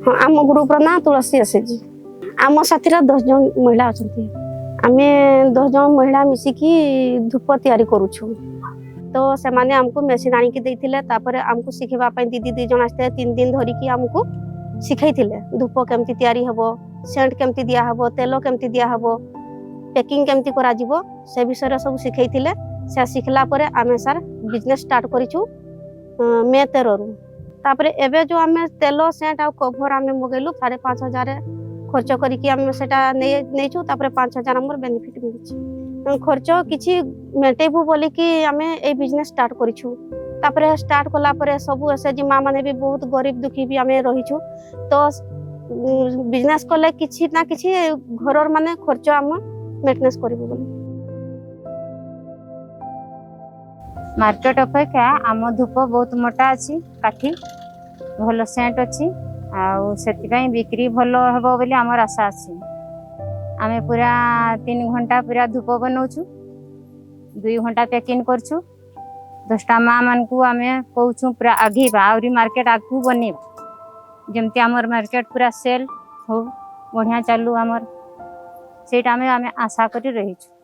हाँ आम ग्रुप ना तुलसी एसएचजी आम साथी 10 जन महिला अच्छा आम 10 जन महिला मिसिकी धूप तैयारी करुछु तो से माने हमको मेसीन आनिकी देइथिले तापरे हमको सिखेबा पई दीदी 2 जन आस्ते 3 दिन धरिकी हमको सिखाइथिले धूप केमती तैयारी हबो सेंट केमती दिया हबो तेल केमती दिया हबो पैकिंग केमती करा जिवो से विषय सब सिखाइथिले से सिखला परे आमे सर बिजनेस स्टार्ट करिछु मे 13 रु तापरे एबे जो आमे तेल सेंट आ कवर आमे मगेलु 5,500 खर्च करिकी आमे सेटा नेछु तापरे 5,000 हमर बेनिफिट मिलछि खर्च किछि मेटेबु बोली कि आमे ए बिजनेस स्टार्ट करिछु तापरे स्टार्ट कला परे सब एसएचजी मां माने भी बहुत गरीब दुखी भी आमे रहिछु तो बिजनेस कले किछि ना किछि घरर माने खर्च आम मेंटेनेंस करिबु बोली मार्केट अपेक्षा आम धूप बहुत मोटा अच्छी काठी भल सेंट अच्छी आउ बिक्री भल हम बोली आमर आशा अच्छी आमे पूरा 3 घंटा पूरा धूप बनाऊँ 2 घंटा पैकिंग करछु 10टा माँ मान को आमे कहूँ पूरा आगे आहरी मार्केट आगू बने जमती आमर मार्केट पूरा सेल हो बढ़िया चालू आमर सेटा आमे आशा करी रहीछु।